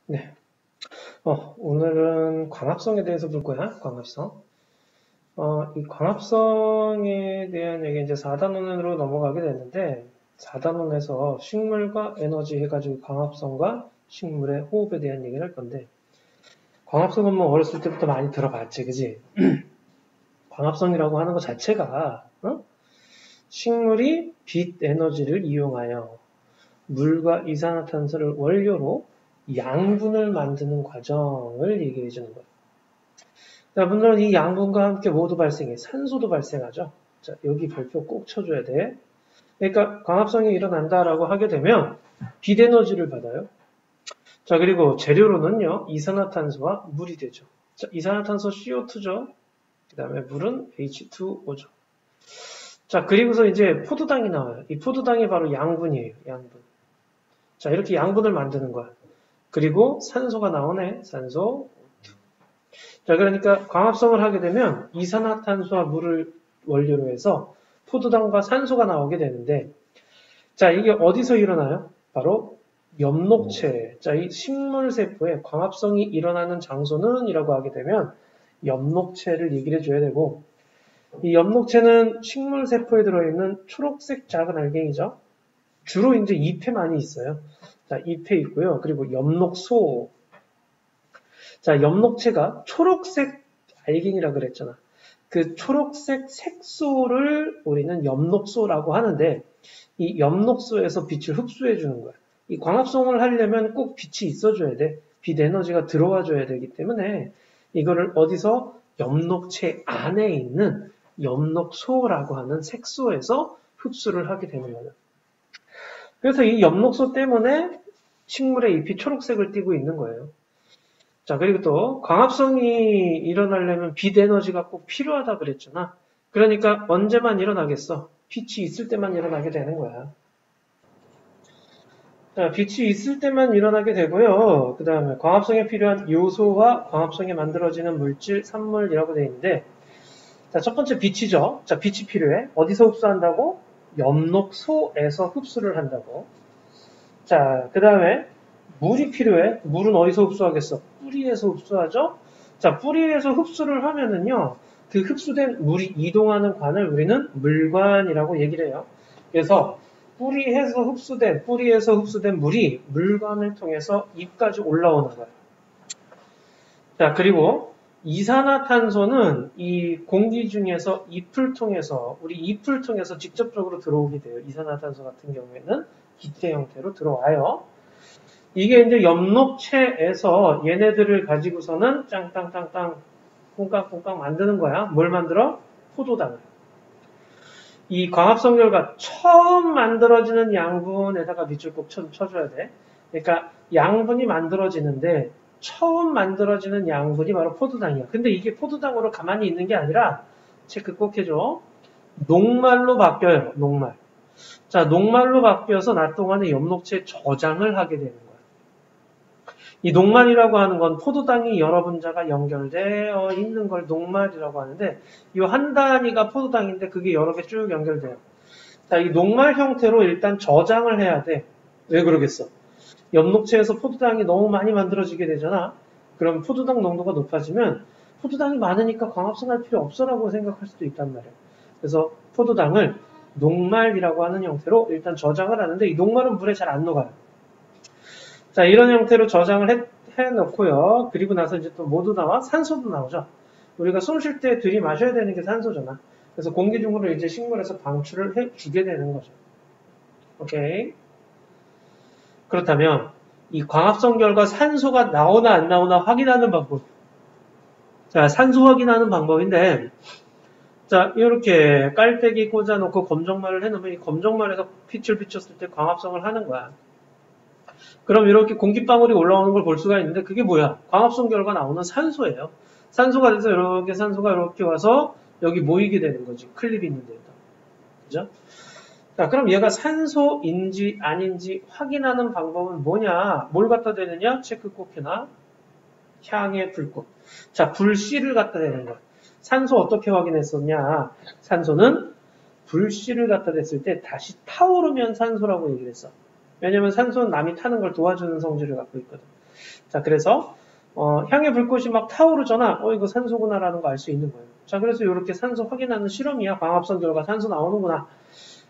네. 오늘은 광합성에 대해서 볼 거야. 광합성. 이 광합성에 대한 얘기 이제 4단원으로 넘어가게 됐는데, 4단원에서 식물과 에너지 해가지고 광합성과 식물의 호흡에 대한 얘기를 할 건데, 광합성은 뭐 어렸을 때부터 많이 들어봤지, 그지? 광합성이라고 하는 것 자체가, 식물이 빛 에너지를 이용하여 물과 이산화탄소를 원료로 양분을 만드는 과정을 얘기해 주는 거예요. 자, 물론 이 양분과 함께 모두 발생해. 산소도 발생하죠. 자, 여기 별표 꼭 쳐줘야 돼. 그러니까 광합성이 일어난다라고 하게 되면 빛 에너지를 받아요. 자, 그리고 재료로는요, 이산화탄소와 물이 되죠. 자, 이산화탄소 CO2죠. 그 다음에 물은 H2O죠. 자, 그리고서 이제 포도당이 나와요. 이 포도당이 바로 양분이에요. 양분. 자, 이렇게 양분을 만드는 거야. 그리고 산소가 나오네. 산소. 자, 그러니까 광합성을 하게 되면 이산화탄소와 물을 원료로 해서 포도당과 산소가 나오게 되는데, 자, 이게 어디서 일어나요? 바로 엽록체. 자, 이 식물세포의 광합성이 일어나는 장소는 이라고 하게 되면 엽록체를 얘기를 해줘야 되고, 이 엽록체는 식물세포에 들어있는 초록색 작은 알갱이죠. 주로 이제 잎에 많이 있어요. 자, 잎에 있고요. 그리고 엽록소. 자, 엽록체가 초록색 알갱이라 그랬잖아. 그 초록색 색소를 우리는 엽록소라고 하는데, 이 엽록소에서 빛을 흡수해 주는 거야. 이 광합성을 하려면 꼭 빛이 있어줘야 돼. 빛 에너지가 들어와 줘야 되기 때문에 이거를 어디서 엽록체 안에 있는 엽록소라고 하는 색소에서 흡수를 하게 되는 거야. 그래서 이 엽록소 때문에 식물의 잎이 초록색을 띠고 있는 거예요. 자, 그리고 또 광합성이 일어나려면 빛 에너지가 꼭 필요하다 그랬잖아. 그러니까 언제만 일어나겠어? 빛이 있을 때만 일어나게 되는 거야. 자, 빛이 있을 때만 일어나게 되고요. 그 다음에 광합성에 필요한 요소와 광합성에 만들어지는 물질, 산물이라고 되어 있는데, 자, 첫 번째 빛이죠. 자, 빛이 필요해. 어디서 흡수한다고? 엽록소에서 흡수를 한다고. 자, 그 다음에 물이 필요해. 물은 어디서 흡수하겠어? 뿌리에서 흡수하죠. 자, 뿌리에서 흡수를 하면은요, 그 흡수된 물이 이동하는 관을 우리는 물관이라고 얘기를 해요. 그래서 뿌리에서 흡수된 물이 물관을 통해서 잎까지 올라오는 거예요. 자, 그리고 이산화탄소는 이 공기 중에서 우리 잎을 통해서 직접적으로 들어오게 돼요. 이산화탄소 같은 경우에는 기체 형태로 들어와요. 이게 이제 엽록체에서 얘네들을 가지고서는 짱땅땅땅 꿍깍꿍깍 만드는 거야. 뭘 만들어? 포도당을. 이 광합성 결과 처음 만들어지는 양분에다가 밑줄 꼭 쳐줘야 돼. 그러니까 양분이 만들어지는데 처음 만들어지는 양분이 바로 포도당이야. 근데 이게 포도당으로 가만히 있는 게 아니라 체크 꼭 해줘. 녹말로 바뀌어요. 녹말. 자, 녹말로 바뀌어서 낮 동안에 엽록체 저장을 하게 되는 거야. 이 녹말이라고 하는 건 포도당이 여러 분자가 연결되어 있는 걸 녹말이라고 하는데, 이 한 단위가 포도당인데 그게 여러 개 쭉 연결돼요. 자, 이 녹말 형태로 일단 저장을 해야 돼. 왜 그러겠어? 엽록체에서 포도당이 너무 많이 만들어지게 되잖아. 그럼 포도당 농도가 높아지면 포도당이 많으니까 광합성할 필요 없어라고 생각할 수도 있단 말이야. 그래서 포도당을 녹말이라고 하는 형태로 일단 저장을 하는데, 이 녹말은 물에 잘 안 녹아요. 자, 이런 형태로 저장을 해놓고요. 그리고 나서 이제 또 뭐도 나와? 산소도 나오죠. 우리가 숨 쉴 때 들이마셔야 되는 게 산소잖아. 그래서 공기 중으로 이제 식물에서 방출을 해주게 되는 거죠. 오케이. 그렇다면 이 광합성 결과 산소가 나오나 안 나오나 확인하는 방법. 자, 산소 확인하는 방법인데, 자, 이렇게 깔때기 꽂아놓고 검정말을 해놓으면 이 검정말에서 빛을 비췄을 때 광합성을 하는 거야. 그럼 이렇게 공기방울이 올라오는 걸 볼 수가 있는데, 그게 뭐야? 광합성 결과 나오는 산소예요. 산소가 돼서 이렇게 산소가 이렇게 와서 여기 모이게 되는 거지. 클립이 있는 데다. 그죠? 자, 그럼 얘가 산소인지 아닌지 확인하는 방법은 뭐냐? 뭘 갖다 대느냐? 체크 꼭 해놔. 향의 불꽃. 자, 불씨를 갖다 대는 거야. 산소 어떻게 확인했었냐? 산소는 불씨를 갖다 댔을 때 다시 타오르면 산소라고 얘기를 했어. 왜냐면 산소는 남이 타는 걸 도와주는 성질을 갖고 있거든. 자, 그래서 향의 불꽃이 막 타오르잖아. 이거 산소구나라는 거 알 수 있는 거예요. 자, 그래서 이렇게 산소 확인하는 실험이야. 광합성 결과 산소 나오는구나.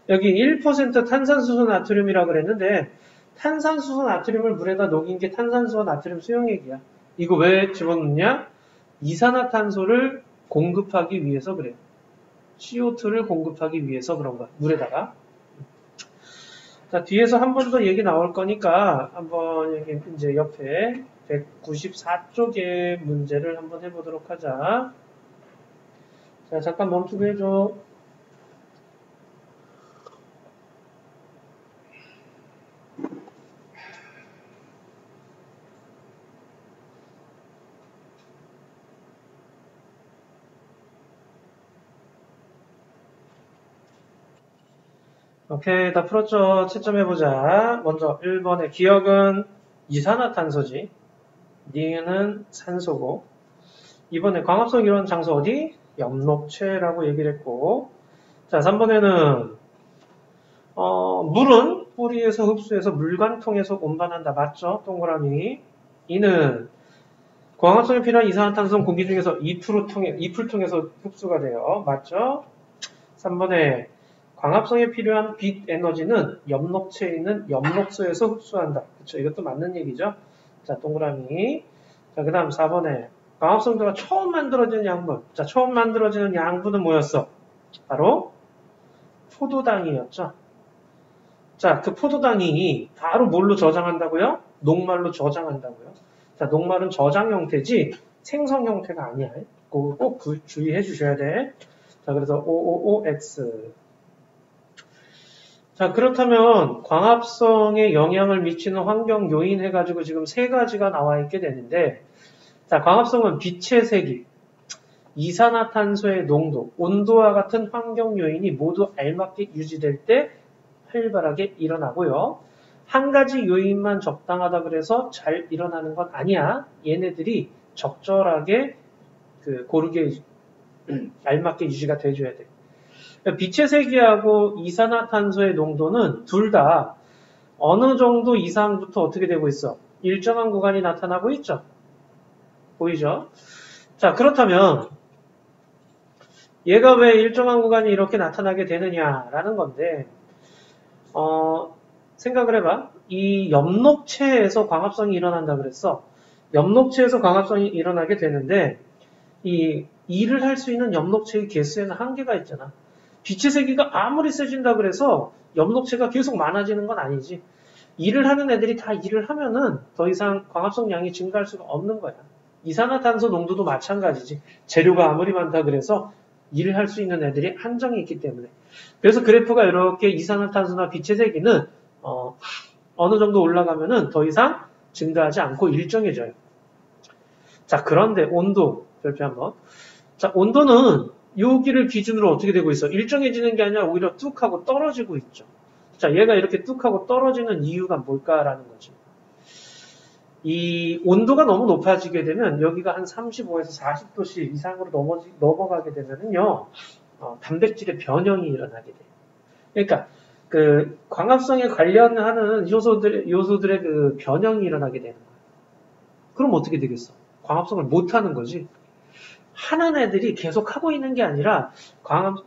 여기 1% 탄산수소 나트륨이라고 그랬는데 탄산수소 나트륨을 물에다 녹인 게 탄산수소 나트륨 수용액이야. 이거 왜 집어넣냐? 이산화탄소를 공급하기 위해서 그래요. CO2를 공급하기 위해서 그런 거야. 물에다가. 자, 뒤에서 한 번 더 얘기 나올 거니까 한번 여기 이제 옆에 194쪽의 문제를 한번 해보도록 하자. 자, 잠깐 멈추게 해줘. 오케이, 다 풀었죠? 채점해보자. 먼저 1번의 기억은 이산화탄소지. 닝은 산소고. 2번에 광합성 이루어진 장소 어디? 엽록체라고 얘기를 했고. 자, 3번에는 물은 뿌리에서 흡수해서 물관통에서 운반한다. 맞죠? 동그라미. 이는 광합성에 필요한 이산화탄소는 공기 중에서 잎을 통해서 흡수가 돼요. 맞죠? 3번에 광합성에 필요한 빛 에너지는 엽록체에 있는 엽록소에서 흡수한다. 그쵸? 이것도 맞는 얘기죠? 자, 동그라미. 자, 그 다음 4번에 광합성도가 처음 만들어지는 양분. 자, 처음 만들어지는 양분은 뭐였어? 바로 포도당이었죠. 자, 그 포도당이 바로 뭘로 저장한다고요? 녹말로 저장한다고요. 자, 녹말은 저장 형태지 생성 형태가 아니야. 그거 꼭 주의해 주셔야 돼. 자, 그래서 OOOX. 자, 그렇다면 광합성에 영향을 미치는 환경 요인 해가지고 지금 3가지가 나와 있게 되는데, 자, 광합성은 빛의 세기, 이산화탄소의 농도, 온도와 같은 환경 요인이 모두 알맞게 유지될 때 활발하게 일어나고요. 한 가지 요인만 적당하다 그래서 잘 일어나는 건 아니야. 얘네들이 적절하게 고르게 알맞게 유지가 돼줘야 돼. 빛의 세기하고 이산화탄소의 농도는 둘 다 어느 정도 이상부터 어떻게 되고 있어? 일정한 구간이 나타나고 있죠? 보이죠? 자, 그렇다면 얘가 왜 일정한 구간이 이렇게 나타나게 되느냐라는 건데 생각을 해봐. 이 엽록체에서 광합성이 일어난다 그랬어. 엽록체에서 광합성이 일어나게 되는데 이 일을 할 수 있는 엽록체의 개수에는 한계가 있잖아. 빛의 세기가 아무리 세진다 그래서 엽록체가 계속 많아지는 건 아니지. 일을 하는 애들이 다 일을 하면은 더 이상 광합성 양이 증가할 수가 없는 거야. 이산화탄소 농도도 마찬가지지. 재료가 아무리 많다 그래서 일을 할 수 있는 애들이 한정이 있기 때문에. 그래서 그래프가 이렇게 이산화탄소나 빛의 세기는 어느 정도 올라가면은 더 이상 증가하지 않고 일정해져요. 자, 그런데 온도 별표 한번. 자, 온도는 여기를 기준으로 어떻게 되고 있어? 일정해지는 게 아니라 오히려 뚝 하고 떨어지고 있죠. 자, 얘가 이렇게 뚝 하고 떨어지는 이유가 뭘까라는 거지. 이 온도가 너무 높아지게 되면 여기가 한 35에서 40도씨 이상으로 넘어가게 되면은요, 단백질의 변형이 일어나게 돼요. 그러니까 그 광합성에 관련하는 요소들의 그 변형이 일어나게 되는 거예요. 그럼 어떻게 되겠어? 광합성을 못 하는 거지. 하는 애들이 계속 하고 있는 게 아니라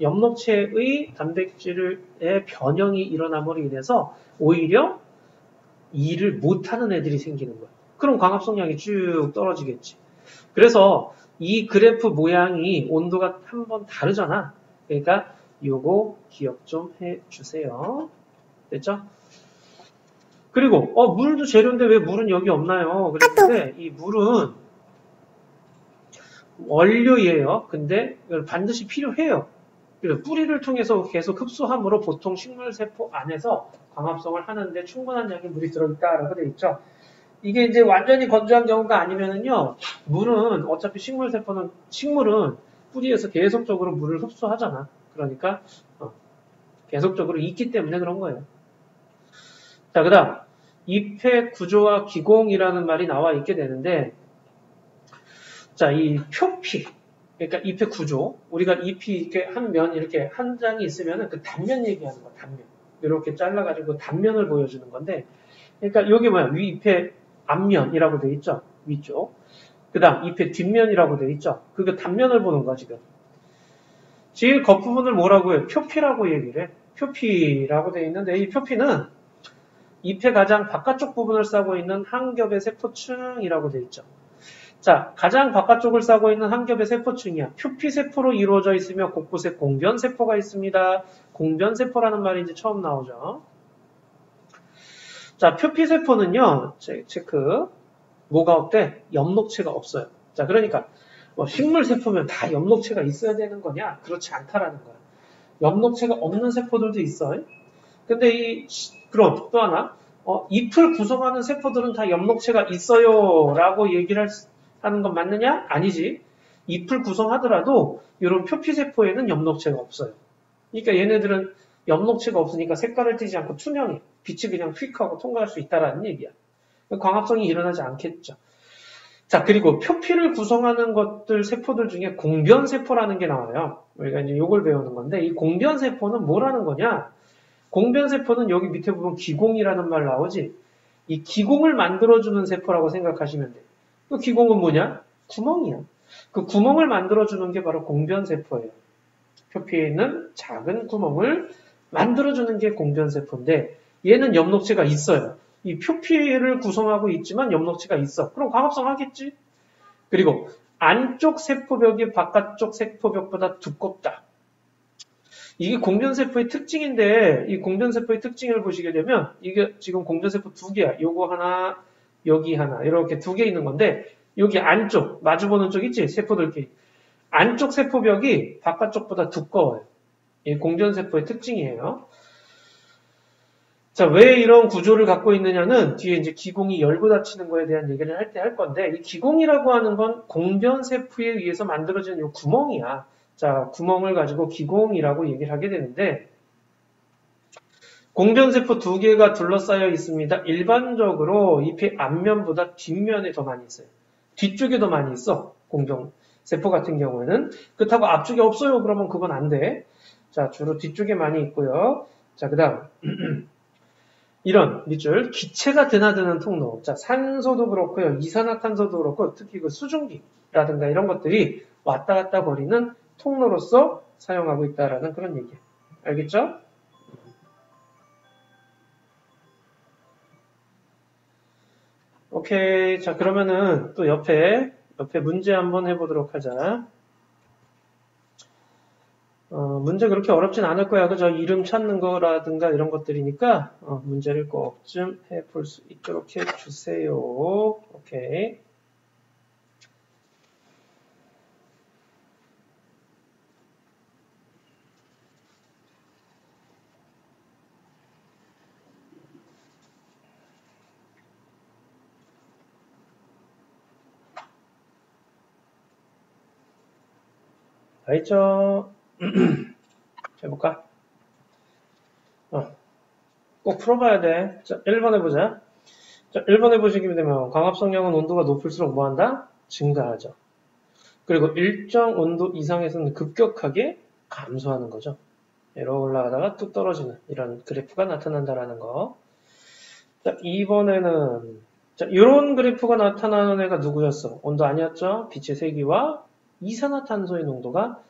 엽록체의 단백질의 변형이 일어남으로 인해서 오히려 일을 못하는 애들이 생기는 거야. 그럼 광합성량이 쭉 떨어지겠지. 그래서 이 그래프 모양이 온도가 한번 다르잖아. 그러니까 요거 기억 좀 해주세요. 됐죠? 그리고 물도 재료인데 왜 물은 여기 없나요? 그랬는데 이 물은 원료예요. 근데 반드시 필요해요. 그래서 뿌리를 통해서 계속 흡수함으로 보통 식물세포 안에서 광합성을 하는데 충분한 양의 물이 들어있다라고 되어 있죠. 이게 이제 완전히 건조한 경우가 아니면은요, 물은 어차피 식물은 뿌리에서 계속적으로 물을 흡수하잖아. 그러니까 계속적으로 있기 때문에 그런 거예요. 자, 그 다음 잎의 구조와 기공이라는 말이 나와 있게 되는데, 자, 이 표피, 그러니까 잎의 구조, 우리가 잎이 이렇게 이렇게 한 장이 있으면은 그 단면 얘기하는 거야, 단면. 이렇게 잘라가지고 단면을 보여주는 건데, 그러니까 여기 뭐야, 위 잎에 앞면이라고 돼 있죠. 위쪽. 그 다음 잎의 뒷면이라고 돼 있죠. 그게 단면을 보는 거야 지금. 제일 겉부분을 뭐라고 해요? 표피라고 얘기를 해. 표피라고 돼 있는데 이 표피는 잎의 가장 바깥쪽 부분을 싸고 있는 한 겹의 세포층이라고 돼 있죠. 자, 가장 바깥쪽을 싸고 있는 한 겹의 세포층이야. 표피세포로 이루어져 있으며 곳곳에 공변세포가 있습니다. 공변세포라는 말이 이제 처음 나오죠. 자, 표피세포는요, 체크. 뭐가 없대? 엽록체가 없어요. 자, 그러니까 뭐 식물세포면 다 엽록체가 있어야 되는 거냐? 그렇지 않다라는 거야. 엽록체가 없는 세포들도 있어. 근데 그럼 또 하나, 잎을 구성하는 세포들은 다 엽록체가 있어요 라고 얘기를 하는 건 맞느냐? 아니지. 잎을 구성하더라도 이런 표피세포에는 엽록체가 없어요. 그러니까 얘네들은 엽록체가 없으니까 색깔을 띠지 않고 투명해. 빛이 그냥 휙 하고 통과할 수 있다라는 얘기야. 광합성이 일어나지 않겠죠. 자, 그리고 표피를 구성하는 것들, 세포들 중에 공변세포라는 게 나와요. 우리가 이제 이걸 배우는 건데, 이 공변세포는 뭐라는 거냐? 공변세포는 여기 밑에 보면 기공이라는 말 나오지? 이 기공을 만들어주는 세포라고 생각하시면 돼요. 그 기공은 뭐냐? 구멍이야. 그 구멍을 만들어주는 게 바로 공변세포예요. 표피에 있는 작은 구멍을 만들어주는 게 공변세포인데, 얘는 엽록체가 있어요. 이 표피를 구성하고 있지만 엽록체가 있어. 그럼 광합성 하겠지? 그리고 안쪽 세포벽이 바깥쪽 세포벽보다 두껍다. 이게 공변세포의 특징인데 이 공변세포의 특징을 보시게 되면 이게 지금 공변세포 두 개야. 요거 하나, 여기 하나 이렇게 두 개 있는 건데 여기 안쪽, 마주보는 쪽 있지? 세포들끼리. 안쪽 세포벽이 바깥쪽보다 두꺼워요. 이 공변세포의 특징이에요. 자, 왜 이런 구조를 갖고 있느냐는 뒤에 이제 기공이 열고 닫히는 거에 대한 얘기를 할 때 할 건데, 이 기공이라고 하는 건 공변세포에 의해서 만들어지는 이 구멍이야. 자, 구멍을 가지고 기공이라고 얘기를 하게 되는데, 공변세포 두 개가 둘러싸여 있습니다. 일반적으로 잎의 앞면보다 뒷면에 더 많이 있어요. 뒤쪽에 더 많이 있어. 공변세포 같은 경우에는. 그렇다고 앞쪽에 없어요. 그러면 그건 안 돼. 자, 주로 뒤쪽에 많이 있고요. 자, 그 다음. 이런 밑줄 기체가 드나드는 통로. 자, 산소도 그렇고요. 이산화탄소도 그렇고 특히 그 수증기라든가 이런 것들이 왔다 갔다 거리는 통로로서 사용하고 있다라는 그런 얘기예요. 알겠죠? 오케이. 자, 그러면은 또 옆에 문제 한번 해보도록 하자. 문제 그렇게 어렵진 않을 거야. 그죠? 이름 찾는 거라든가 이런 것들이니까, 문제를 꼭 좀 해볼 수 있도록 해주세요. 오케이. 다 있죠? 해볼까? 꼭 풀어봐야 돼. 자, 1번 해보자. 자, 1번 해보시게 되면 광합성량은 온도가 높을수록 뭐한다? 증가하죠. 그리고 일정 온도 이상에서는 급격하게 감소하는 거죠. 이렇게 올라가다가 뚝 떨어지는 이런 그래프가 나타난다라는 거. 자, 2번에는 자, 이런 그래프가 나타나는 애가 누구였어? 온도 아니었죠? 빛의 세기와 이산화탄소의 농도가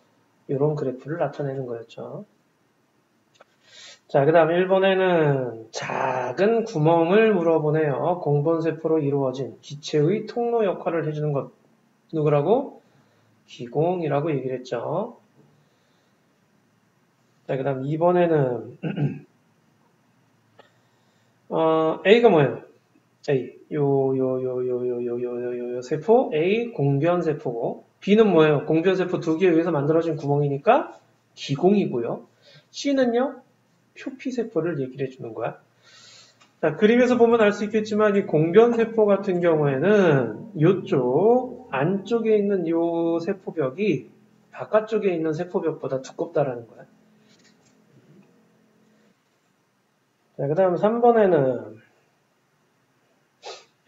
이런 그래프를 나타내는 거였죠. 자, 그 다음 1번에는 작은 구멍을 물어보네요. 공변세포로 이루어진 기체의 통로 역할을 해주는 것. 누구라고? 기공이라고 얘기를 했죠. 자, 그 다음 2번에는 A가 뭐예요? A. 요 세포 A 공변세포고 B는 뭐예요? 공변세포 두 개에 의해서 만들어진 구멍이니까 기공이고요. C는요? 표피세포를 얘기를 해주는 거야. 자, 그림에서 보면 알 수 있겠지만 이 공변세포 같은 경우에는 이쪽 안쪽에 있는 이 세포벽이 바깥쪽에 있는 세포벽보다 두껍다라는 거야. 자, 그 다음 3번에는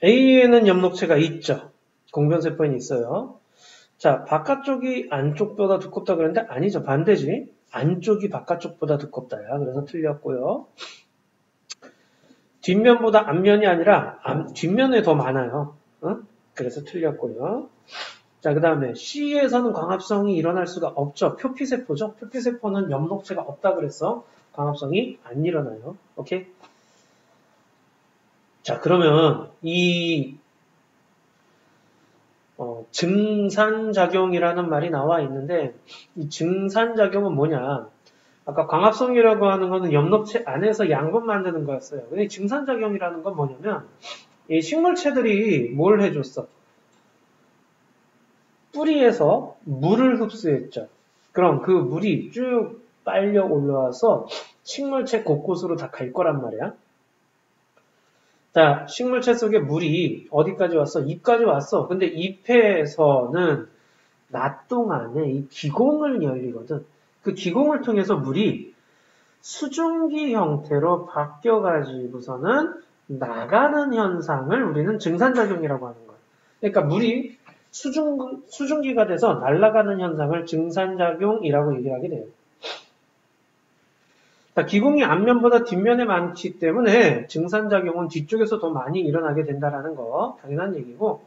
A에는 엽록체가 있죠. 공변세포에는 있어요. 자, 바깥쪽이 안쪽보다 두껍다 그랬는데 아니죠. 반대지. 안쪽이 바깥쪽보다 두껍다야. 그래서 틀렸고요. 뒷면보다 앞면이 아니라 뒷면에 더 많아요. 그래서 틀렸고요. 자, 그 다음에 C에서는 광합성이 일어날 수가 없죠. 표피세포죠. 표피세포는 엽록체가 없다 그랬어. 광합성이 안 일어나요. 오케이? 자, 그러면 이 증산작용이라는 말이 나와 있는데 이 증산작용은 뭐냐? 아까 광합성이라고 하는 거는 엽록체 안에서 양분 만드는 거였어요. 근데 증산작용이라는 건 뭐냐면 이 식물체들이 뭘 해줬어? 뿌리에서 물을 흡수했죠. 그럼 그 물이 쭉 빨려 올라와서 식물체 곳곳으로 다 갈 거란 말이야. 자, 식물체 속에 물이 어디까지 왔어? 잎까지 왔어. 근데 잎에서는 낮 동안에 이 기공을 열리거든. 그 기공을 통해서 물이 수증기 형태로 바뀌어가지고서는 나가는 현상을 우리는 증산작용이라고 하는 거야. 그러니까 물이 수증기가 돼서 날아가는 현상을 증산작용이라고 얘기하게 돼요. 기공이 앞면보다 뒷면에 많기 때문에 증산작용은 뒤쪽에서 더 많이 일어나게 된다는 거 당연한 얘기고,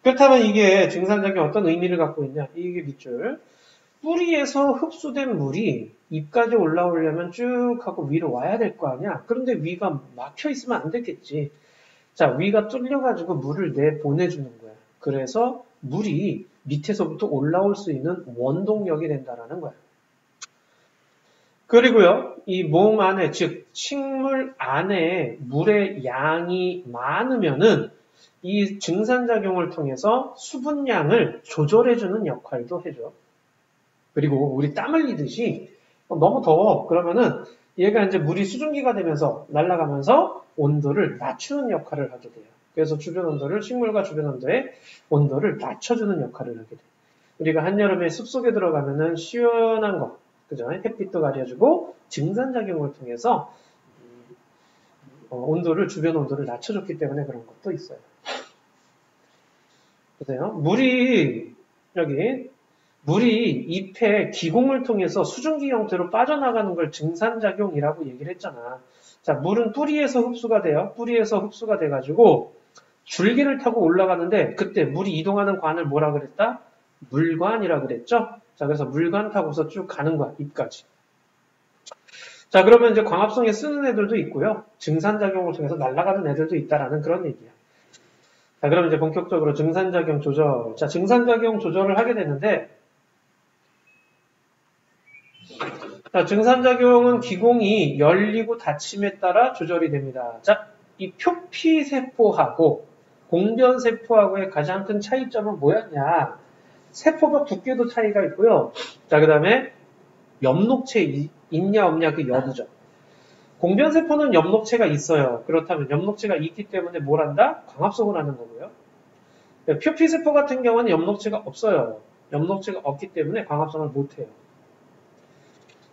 그렇다면 이게 증산작용이 어떤 의미를 갖고 있냐? 이게 밑줄. 뿌리에서 흡수된 물이 잎까지 올라오려면 쭉 하고 위로 와야 될 거 아니야? 그런데 위가 막혀 있으면 안 되겠지. 자, 위가 뚫려가지고 물을 내보내주는 거야. 그래서 물이 밑에서부터 올라올 수 있는 원동력이 된다는 거야. 그리고요, 이 몸 안에, 즉 식물 안에 물의 양이 많으면은 이 증산작용을 통해서 수분량을 조절해주는 역할도 해줘. 그리고 우리 땀 흘리듯이 너무 더워. 그러면은 얘가 이제 물이 수증기가 되면서 날아가면서 온도를 낮추는 역할을 하게 돼요. 그래서 주변 온도를, 식물과 주변 온도의 온도를 낮춰주는 역할을 하게 돼요. 우리가 한여름에 숲속에 들어가면은 시원한 거, 그죠? 햇빛도 가려주고 증산작용을 통해서 온도를, 주변 온도를 낮춰줬기 때문에 그런 것도 있어요. 보세요. 물이 잎의 기공을 통해서 수증기 형태로 빠져나가는 걸 증산작용이라고 얘기를 했잖아. 자, 물은 뿌리에서 흡수가 돼요. 뿌리에서 흡수가 돼가지고 줄기를 타고 올라가는데 그때 물이 이동하는 관을 뭐라 그랬다? 물관이라 그랬죠? 자, 그래서 물관 타고서 쭉 가는 거야, 잎까지. 자, 그러면 이제 광합성에 쓰는 애들도 있고요. 증산작용을 통해서 날아가는 애들도 있다라는 그런 얘기야. 자, 그러면 이제 본격적으로 증산작용 조절. 자, 증산작용 조절을 하게 되는데, 자, 증산작용은 기공이 열리고 닫힘에 따라 조절이 됩니다. 자, 이 표피세포하고 공변세포하고의 가장 큰 차이점은 뭐였냐? 세포가 두께도 차이가 있고요. 자, 그 다음에 엽록체 있냐 없냐 그 여부죠. 공변세포는 엽록체가 있어요. 그렇다면 엽록체가 있기 때문에 뭘 한다? 광합성을 하는 거고요. 표피세포 같은 경우는 엽록체가 없어요. 엽록체가 없기 때문에 광합성을 못해요.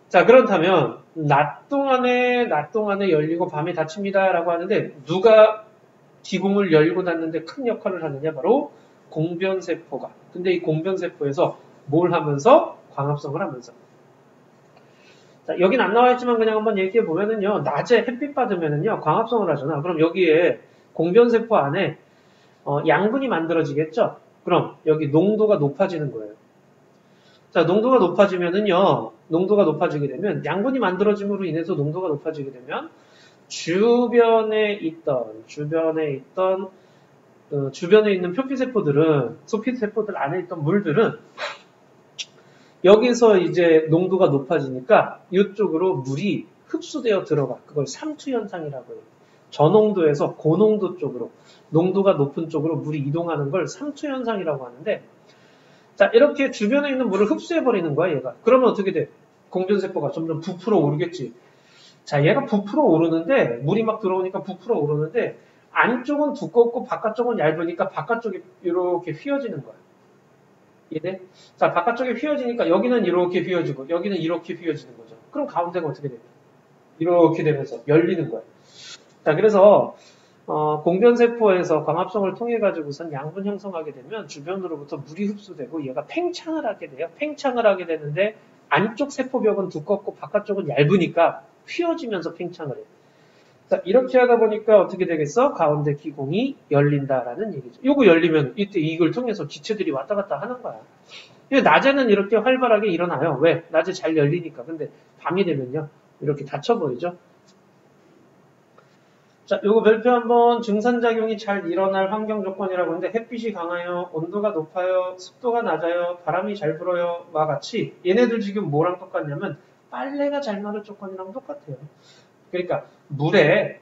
자, 그렇다면 낮 동안에 열리고 밤에 닫힙니다라고 하는데 누가 기공을 열고 닫는데 큰 역할을 하느냐? 바로 공변세포가. 근데 이 공변세포에서 뭘 하면서? 광합성을 하면서. 자, 여긴 안 나와 있지만 그냥 한번 얘기해 보면은요. 낮에 햇빛 받으면은요. 광합성을 하잖아. 그럼 여기에 공변세포 안에 양분이 만들어지겠죠? 그럼 여기 농도가 높아지는 거예요. 자, 농도가 높아지면은요. 농도가 높아지게 되면 양분이 만들어짐으로 인해서 농도가 높아지게 되면 주변에 있는 표피세포들은, 소피세포들 안에 있던 물들은 여기서 이제 농도가 높아지니까 이쪽으로 물이 흡수되어 들어가. 그걸 삼투현상이라고 해요. 저농도에서 고농도 쪽으로, 농도가 높은 쪽으로 물이 이동하는 걸 삼투현상이라고 하는데, 자, 이렇게 주변에 있는 물을 흡수해버리는 거야, 얘가. 그러면 어떻게 돼? 공변세포가 점점 부풀어 오르겠지. 자, 얘가 부풀어 오르는데, 물이 막 들어오니까 부풀어 오르는데, 안쪽은 두껍고 바깥쪽은 얇으니까 바깥쪽이 이렇게 휘어지는 거야. 이해돼? 자, 바깥쪽에 휘어지니까 여기는 이렇게 휘어지고, 여기는 이렇게 휘어지는 거죠. 그럼 가운데가 어떻게 돼? 이렇게 되면서 열리는 거야. 자, 그래서 공변세포에서 광합성을 통해 가지고선 양분 형성하게 되면 주변으로부터 물이 흡수되고 얘가 팽창을 하게 돼요. 팽창을 하게 되는데 안쪽 세포벽은 두껍고 바깥쪽은 얇으니까 휘어지면서 팽창을 해요. 자, 이렇게 하다 보니까 어떻게 되겠어? 가운데 기공이 열린다라는 얘기죠. 요거 열리면 이때 이걸 통해서 기체들이 왔다 갔다 하는 거야. 낮에는 이렇게 활발하게 일어나요. 왜? 낮에 잘 열리니까. 근데 밤이 되면요. 이렇게 닫혀버리죠. 자, 요거 별표 한번 증산작용이 잘 일어날 환경 조건이라고 하는데 햇빛이 강하여, 온도가 높아요, 습도가 낮아요, 바람이 잘 불어요 와 같이 얘네들 지금 뭐랑 똑같냐면 빨래가 잘 마를 조건이랑 똑같아요. 그러니까 물에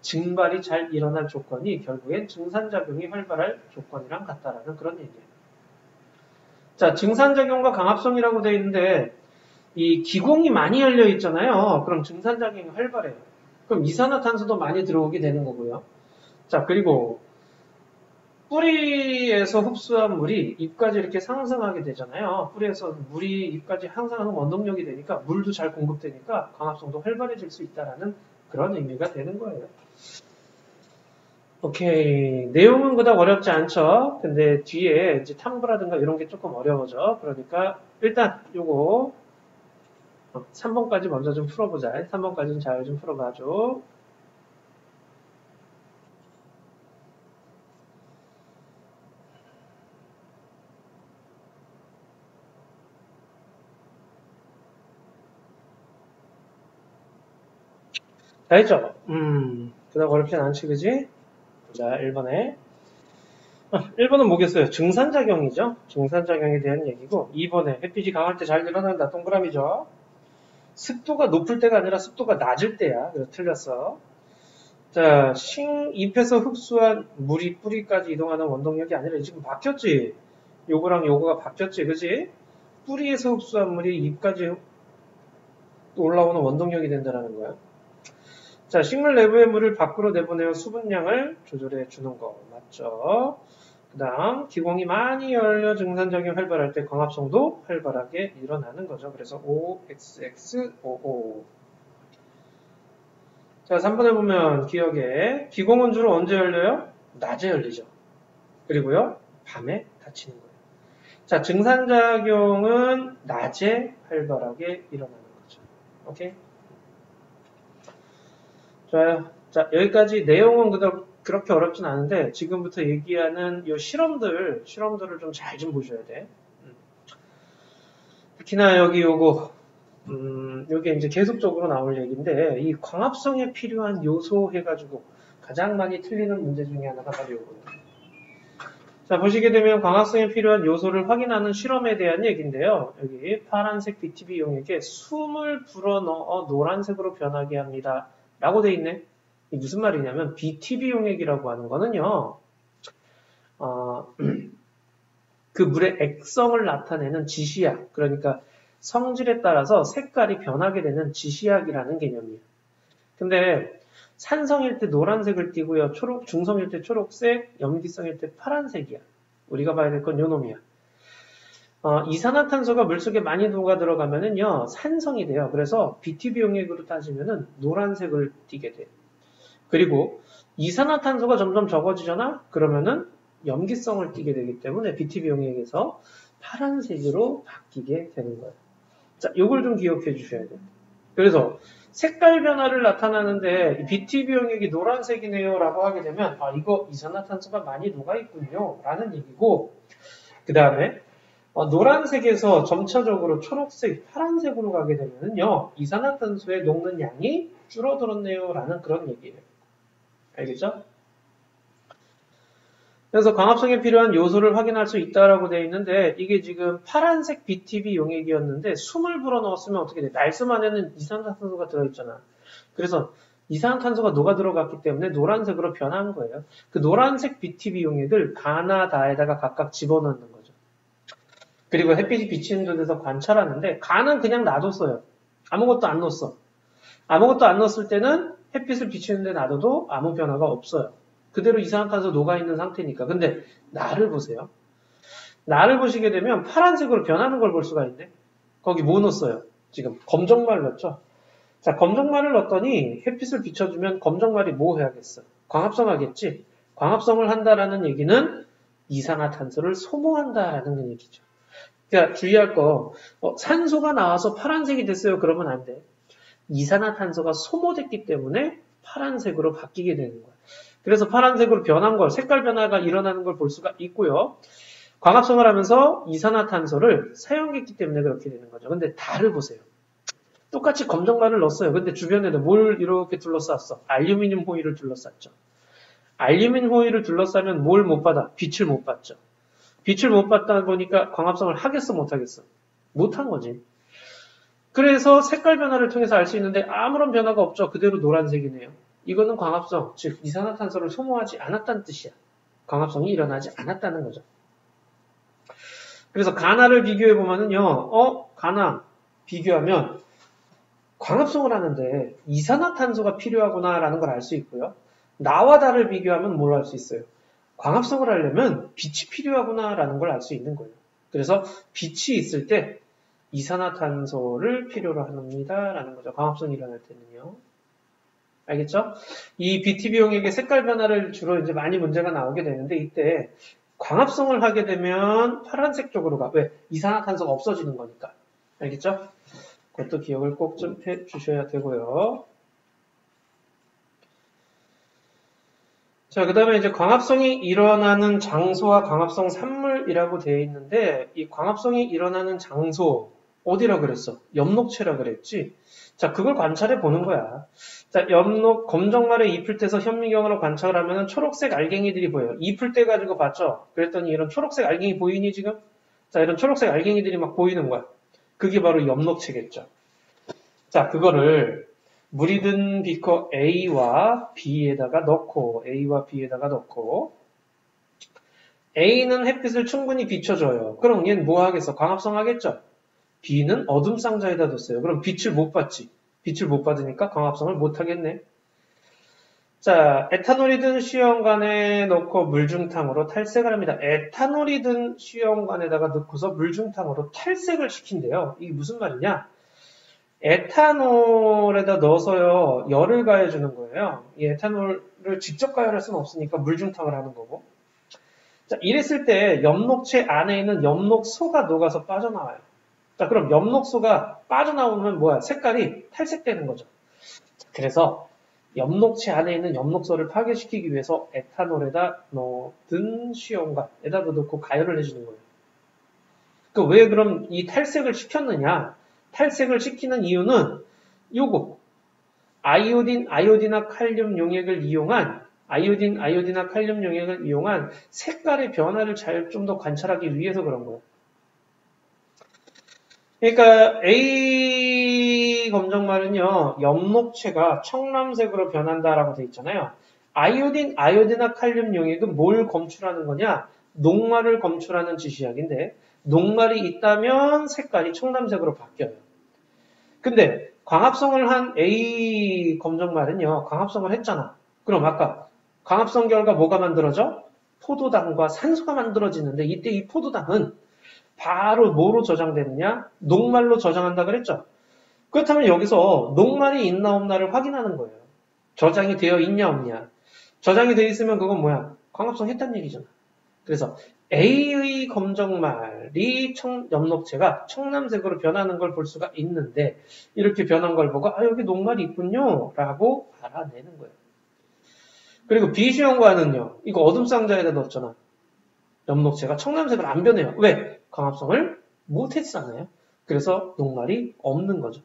증발이 잘 일어날 조건이 결국엔 증산작용이 활발할 조건이랑 같다라는 그런 얘기예요. 자, 증산작용과 강합성이라고 되어 있는데 이 기공이 많이 열려 있잖아요. 그럼 증산작용이 활발해요. 그럼 이산화탄소도 많이 들어오게 되는 거고요. 자, 그리고 뿌리에서 흡수한 물이 잎까지 이렇게 상승하게 되잖아요. 뿌리에서 물이 잎까지 상승하는 원동력이 되니까 물도 잘 공급되니까 강합성도 활발해질 수 있다라는 그런 의미가 되는 거예요. 오케이. 내용은 그닥 어렵지 않죠? 근데 뒤에 이제 탐구라든가 이런 게 조금 어려워져. 그러니까 일단 요거 3번까지 먼저 좀 풀어보자. 3번까지는 잘 좀 풀어봐줘. 다 했죠? 그닥 어렵진 않지, 그지? 자, 1번에. 1번은 뭐겠어요? 증산작용이죠? 증산작용에 대한 얘기고, 2번에 햇빛이 강할 때 잘 일어난다. 동그라미죠? 습도가 높을 때가 아니라 습도가 낮을 때야. 그래서 틀렸어. 자, 잎에서 흡수한 물이 뿌리까지 이동하는 원동력이 아니라 지금 바뀌었지? 요거랑 요거가 바뀌었지, 그지? 뿌리에서 흡수한 물이 잎까지 올라오는 원동력이 된다는 거야. 자, 식물 내부의 물을 밖으로 내보내어 수분량을 조절해 주는 거 맞죠? 그 다음 기공이 많이 열려 증산작용이 활발할 때 광합성도 활발하게 일어나는 거죠. 그래서 OXXOO. 자, 3번에 보면 기억에 기공은 주로 언제 열려요? 낮에 열리죠. 그리고요 밤에 닫히는 거예요. 자, 증산작용은 낮에 활발하게 일어나는 거죠. 오케이? 좋아요. 자, 여기까지 내용은 그렇게 어렵진 않은데 지금부터 얘기하는 이 실험들을 좀 잘 좀 보셔야 돼. 특히나 여기 요거 요게 이제 계속적으로 나올 얘기인데 이 광합성에 필요한 요소 해가지고 가장 많이 틀리는 문제 중에 하나가 바로 요거예요. 자, 보시게 되면 광합성에 필요한 요소를 확인하는 실험에 대한 얘기인데요. 여기 파란색 BTB 용액에 숨을 불어넣어 노란색으로 변하게 합니다. 라고 돼 있네. 이게 무슨 말이냐면 BTB 용액이라고 하는 거는요. 그 물의 액성을 나타내는 지시약, 그러니까 성질에 따라서 색깔이 변하게 되는 지시약이라는 개념이에요. 근데 산성일 때 노란색을 띠고요. 중성일 때 초록색, 염기성일 때 파란색이야. 우리가 봐야 될 건 요 놈이야. 이산화탄소가 물속에 많이 녹아 들어가면은요, 산성이 돼요. 그래서 BTB 용액으로 따지면은 노란색을 띠게 돼. 그리고 이산화탄소가 점점 적어지잖아? 그러면은 염기성을 띠게 되기 때문에 BTB 용액에서 파란색으로 바뀌게 되는 거예요. 자, 요걸 좀 기억해 주셔야 돼요. 그래서 색깔 변화를 나타나는데 BTB 용액이 노란색이네요 라고 하게 되면 이거 이산화탄소가 많이 녹아있군요 라는 얘기고 그 다음에 노란색에서 점차적으로 초록색, 파란색으로 가게 되면요 이산화탄소의 녹는 양이 줄어들었네요 라는 그런 얘기예요. 알겠죠? 그래서 광합성에 필요한 요소를 확인할 수 있다라고 되어 있는데 이게 지금 파란색 BTB 용액이었는데 숨을 불어넣었으면 어떻게 돼? 날숨 안에는 이산화탄소가 들어있잖아. 그래서 이산화탄소가 녹아 들어갔기 때문에 노란색으로 변한 거예요. 그 노란색 BTB 용액을 가나 다에다가 각각 집어넣는 거죠. 그리고 햇빛이 비치는 데서 관찰하는데 가는 그냥 놔뒀어요. 아무것도 안 넣었어. 아무것도 안 넣었을 때는 햇빛을 비치는 데 놔둬도 아무 변화가 없어요. 그대로 이산화탄소 녹아있는 상태니까. 근데 나를 보세요. 나를 보시게 되면 파란색으로 변하는 걸 볼 수가 있네. 거기 뭐 넣었어요? 지금 검정말 넣었죠? 자, 검정말을 넣었더니 햇빛을 비춰주면 검정말이 뭐 해야겠어? 광합성 하겠지? 광합성을 한다라는 얘기는 이산화탄소를 소모한다라는 얘기죠. 그러니까 주의할 거 산소가 나와서 파란색이 됐어요. 그러면 안 돼. 이산화탄소가 소모됐기 때문에 파란색으로 바뀌게 되는 거야. 그래서 파란색으로 변한 걸, 색깔 변화가 일어나는 걸 볼 수가 있고요. 광합성을 하면서 이산화탄소를 사용했기 때문에 그렇게 되는 거죠. 근데 달을 보세요. 똑같이 검정말을 넣었어요. 근데 주변에는 뭘 이렇게 둘러쌌어? 알루미늄 호일을 둘러쌌죠. 알루미늄 호일을 둘러싸면 뭘 못 받아? 빛을 못 받죠. 빛을 못 받다 보니까 광합성을 하겠어, 못 하겠어? 못한 거지. 그래서 색깔 변화를 통해서 알 수 있는데 아무런 변화가 없죠. 그대로 노란색이네요. 이거는 광합성, 즉 이산화탄소를 소모하지 않았다는 뜻이야. 광합성이 일어나지 않았다는 거죠. 그래서 가나를 비교해 보면은요, 가나 비교하면 광합성을 하는데 이산화탄소가 필요하구나라는 걸 알 수 있고요. 나와 달을 비교하면 뭘 알 수 있어요? 광합성을 하려면 빛이 필요하구나라는 걸 알 수 있는 거예요. 그래서 빛이 있을 때 이산화탄소를 필요로 합니다라는 거죠. 광합성이 일어날 때는요. 알겠죠? 이 BT 비용액의 색깔 변화를 주로 이제 많이 문제가 나오게 되는데 이때 광합성을 하게 되면 파란색 쪽으로 가. 왜? 이산화탄소가 없어지는 거니까. 알겠죠? 그것도 기억을 꼭 좀 해 주셔야 되고요. 자, 그 다음에 이제 광합성이 일어나는 장소와 광합성 산물이라고 되어 있는데, 이 광합성이 일어나는 장소, 어디라 그랬어? 엽록체라 그랬지? 자, 그걸 관찰해 보는 거야. 자, 엽록, 검정말에 잎을 떼서 현미경으로 관찰을 하면 초록색 알갱이들이 보여요. 잎을 떼 가지고 봤죠? 그랬더니 이런 초록색 알갱이 보이니 지금? 자, 이런 초록색 알갱이들이 막 보이는 거야. 그게 바로 엽록체겠죠. 자, 그거를 물이 든 비커 A와 B에다가 넣고 A는 햇빛을 충분히 비춰줘요. 그럼 얘는 뭐 하겠어? 광합성 하겠죠? B는 어둠 상자에다 뒀어요. 그럼 빛을 못 받지. 빛을 못 받으니까 광합성을 못 하겠네. 자, 에탄올이 든 수영관에 넣고 물중탕으로 탈색을 합니다. 에탄올이 든 수영관에다가 넣고서 물중탕으로 탈색을 시킨대요. 이게 무슨 말이냐? 에탄올에다 넣어서요, 열을 가해주는 거예요. 이 에탄올을 직접 가열할 수는 없으니까 물중탕을 하는 거고. 자, 이랬을 때 엽록체 안에 있는 엽록소가 녹아서 빠져나와요. 자, 그럼 엽록소가 빠져나오면 뭐야? 색깔이 탈색되는 거죠. 그래서 엽록체 안에 있는 엽록소를 파괴시키기 위해서 에탄올에다 넣은 수용관에다 넣고 가열을 해주는 거예요. 왜 그럼 이 탈색을 시켰느냐? 탈색을 시키는 이유는 요거 아이오딘화 칼륨 용액을 이용한 색깔의 변화를 좀 더 관찰하기 위해서 그런 거예요. 그러니까 A 검정말은요, 엽록체가 청람색으로 변한다라고 돼 있잖아요. 아이오딘화 칼륨 용액은 뭘 검출하는 거냐? 녹말을 검출하는 지시약인데 녹말이 있다면 색깔이 청담색으로 바뀌어요. 근데 광합성을 한 A 검정말은요. 광합성을 했잖아. 그럼 아까 광합성 결과 뭐가 만들어져? 포도당과 산소가 만들어지는데 이때 이 포도당은 바로 뭐로 저장되느냐? 녹말로 저장한다 그랬죠? 그렇다면 여기서 녹말이 있나 없나를 확인하는 거예요. 저장이 되어 있냐 없냐. 저장이 되어 있으면 그건 뭐야? 광합성 했다는 얘기잖아. 그래서 A의 검정말이 엽록체가 청남색으로 변하는 걸 볼 수가 있는데 이렇게 변한 걸 보고 여기 녹말이 있군요 라고 알아내는 거예요. 그리고 B시험관은요. 이거 어둠 상자에다 넣었잖아. 엽록체가 청남색을 안 변해요. 왜? 광합성을 못했잖아요. 그래서 녹말이 없는 거죠.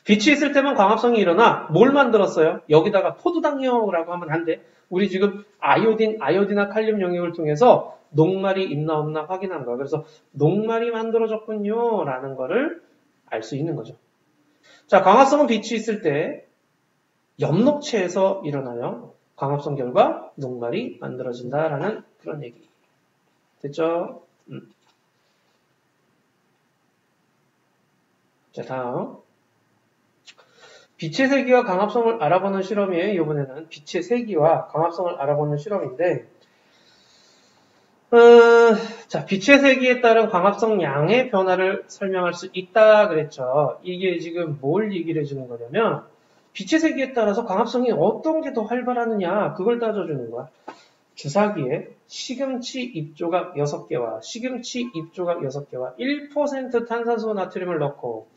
빛이 있을 때만 광합성이 일어나 뭘 만들었어요? 여기다가 포도당이요라고 하면 안 돼. 우리 지금 아이오딘화 칼륨 용액을 통해서 녹말이 있나 없나 확인한 거야. 그래서 녹말이 만들어졌군요 라는 거를 알 수 있는 거죠. 자, 광합성은 빛이 있을 때 엽록체에서 일어나요. 광합성 결과 녹말이 만들어진다라는 그런 얘기. 됐죠? 자, 다음. 빛의 세기와 광합성을 알아보는 실험이에요. 이번에는 빛의 세기와 광합성을 알아보는 실험인데 자, 빛의 세기에 따른 광합성 양의 변화를 설명할 수 있다 그랬죠. 이게 지금 뭘 얘기를 해주는 거냐면 빛의 세기에 따라서 광합성이 어떤 게 더 활발하느냐 그걸 따져주는 거야. 주사기에 시금치 잎조각 6개와 1% 탄산소 나트륨을 넣고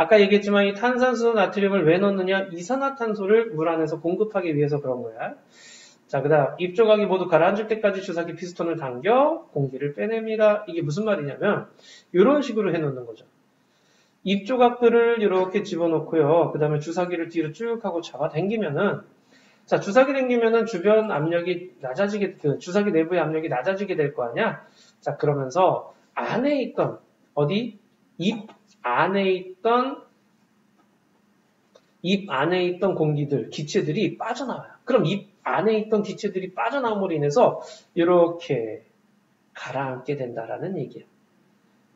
아까 얘기했지만 이 탄산수 나트륨을 왜 넣느냐? 이산화탄소를 물 안에서 공급하기 위해서 그런 거야. 자, 그 다음 입조각이 모두 가라앉을 때까지 주사기 피스톤을 당겨 공기를 빼냅니다. 이게 무슨 말이냐면 이런 식으로 해놓는 거죠. 입조각들을 이렇게 집어넣고요. 그 다음에 주사기를 뒤로 쭉 하고 잡아당기면은 자, 주사기 당기면은 주변 압력이 낮아지게, 주사기 내부의 압력이 낮아지게 될 거 아니야? 자, 그러면서 안에 있던, 어디? 입 안에 있던 공기들, 기체들이 빠져나와요. 그럼 입 안에 있던 기체들이 빠져나옴으로 인해서 이렇게 가라앉게 된다라는 얘기예요.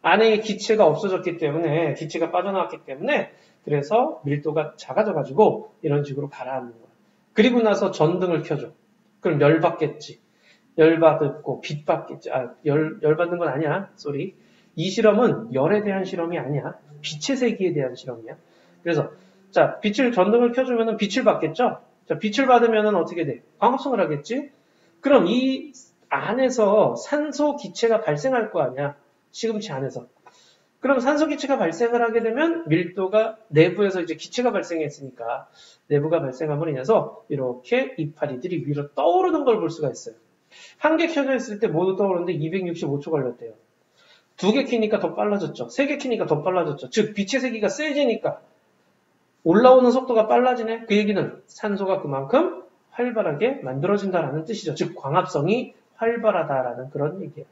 안에 기체가 없어졌기 때문에, 기체가 빠져나왔기 때문에, 그래서 밀도가 작아져가지고 이런 식으로 가라앉는 거예요. 그리고 나서 전등을 켜줘. 그럼 열 받겠지. 열 받고 빛 받겠지. 열 받는 건 아니야. 쏘리. 이 실험은 열에 대한 실험이 아니야. 빛의 세기에 대한 실험이야. 그래서 자, 전등을 켜주면 빛을 받겠죠? 자, 빛을 받으면 어떻게 돼? 광합성을 하겠지? 그럼 이 안에서 산소 기체가 발생할 거 아니야. 시금치 안에서. 그럼 산소 기체가 발생을 하게 되면 밀도가 내부에서 이제 기체가 발생했으니까 내부가 발생함으로 인해서 이렇게 이파리들이 위로 떠오르는 걸 볼 수가 있어요. 한 개 켜져 있을 때 모두 떠오르는데 265초 걸렸대요. 두 개 키니까 더 빨라졌죠. 세 개 키니까 더 빨라졌죠. 즉 빛의 세기가 세지니까 올라오는 속도가 빨라지네. 그 얘기는 산소가 그만큼 활발하게 만들어진다라는 뜻이죠. 즉 광합성이 활발하다라는 그런 얘기예요.